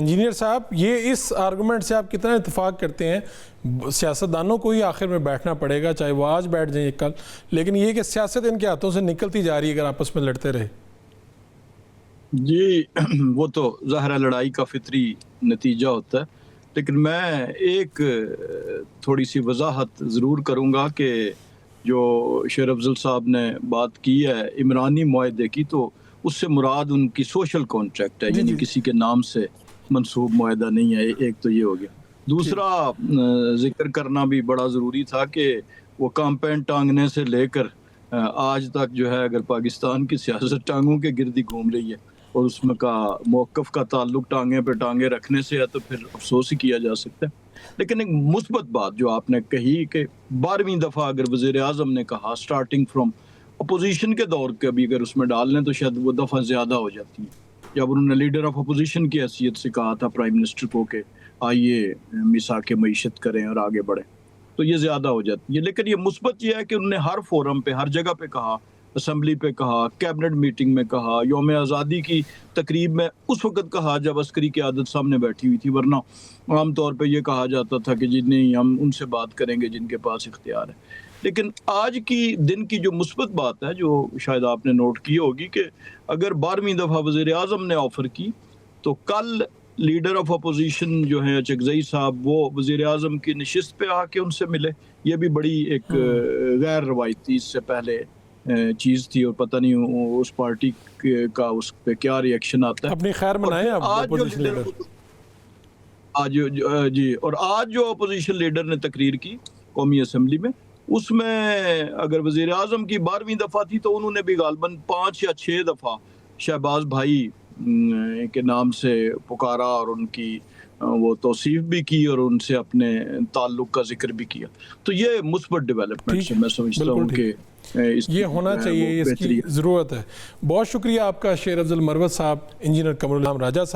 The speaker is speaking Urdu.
انجینئر صاحب یہ اس آرگومنٹ سے آپ کتنا اتفاق کرتے ہیں؟ سیاستدانوں کو ہی آخر میں بیٹھنا پڑے گا، چاہے وہ آج بیٹھ جائیں کل، لیکن یہ کہ سیاست ان کے ہاتھوں سے نکلتی جا رہی ہے اگر آپس میں لڑتے رہے۔ جی وہ تو ظاہر لڑائی کا فطری نتیجہ ہوتا ہے، لیکن میں ایک تھوڑی سی وضاحت ضرور کروں گا کہ جو شیر افضل صاحب نے بات کی ہے عمرانی معاہدے کی، تو اس سے مراد ان کی سوشل کانٹریکٹ ہے، یعنی کسی کے نام سے منسوب معاہدہ نہیں ہے۔ ایک تو یہ ہو گیا۔ دوسرا ذکر کرنا بھی بڑا ضروری تھا کہ وہ کمپین ٹانگنے سے لے کر آج تک جو ہے اگر پاکستان کی سیاست ٹانگوں کے گرد ہی گھوم رہی ہے اور اس میں کا موقف کا تعلق ٹانگیں پہ ٹانگیں رکھنے سے ہے، تو پھر افسوس ہی کیا جا سکتا ہے۔ لیکن ایک مثبت بات جو آپ نے کہی کہ 12ویں دفعہ اگر وزیر اعظم نے کہا سٹارٹنگ فرام اپوزیشن کے دور کے بھی اگر اس میں ڈال لیں تو شاید وہ دفعہ زیادہ ہو جاتی ہے۔ جب انہوں نے لیڈر آف اپوزیشن کی حیثیت سے کہا تھا پرائم منسٹر کو کہ آئیے میثاق معیشت کریں اور آگے بڑھیں، تو یہ زیادہ ہو جاتی ہے۔ لیکن یہ مثبت یہ ہے کہ انہوں نے ہر فورم پہ، ہر جگہ پہ کہا، اسمبلی پہ کہا، کیبنٹ میٹنگ میں کہا، یوم آزادی کی تقریب میں اس وقت کہا جب عسکری قیادت سامنے بیٹھی ہوئی تھی، ورنہ عام طور پہ یہ کہا جاتا تھا کہ جی نہیں ہم ان سے بات کریں گے جن کے پاس اختیار ہے۔ لیکن آج کی دن کی جو مثبت بات ہے جو شاید آپ نے نوٹ کی ہوگی کہ اگر 12ویں دفعہ وزیر اعظم نے آفر کی تو کل لیڈر آف اپوزیشن جو ہیں چکزئی صاحب وہ وزیر اعظم کی نشست پہ آ کے ان سے ملے۔ یہ بھی بڑی ایک غیر روایتی اس سے پہلے چیز تھی، اور پتہ نہیں اس پارٹی کا اس پہ کیا ریئیکشن آتا ہے۔ اپنی خیر منائیں آپ اپوزیشن لیڈر۔ جی، اور آج جو اپوزیشن لیڈر نے تقریر کی قومی اسمبلی میں، اس میں اگر وزیر اعظم کی 12ویں دفعہ تھی تو انہوں نے بھی غالباً 5 یا 6 دفعہ شہباز بھائی کے نام سے پکارا اور ان کی وہ توصیف بھی کی اور ان سے اپنے تعلق کا ذکر بھی کیا۔ تو یہ مثبت ڈیولپمنٹ سے میں سمجھتا ہوں کہ یہ ہونا چاہیے، اس کی ضرورت ہے۔ بہت شکریہ آپ کا شیر افضل مروت صاحب، انجینئر قمر الحسن راجہ صاحب۔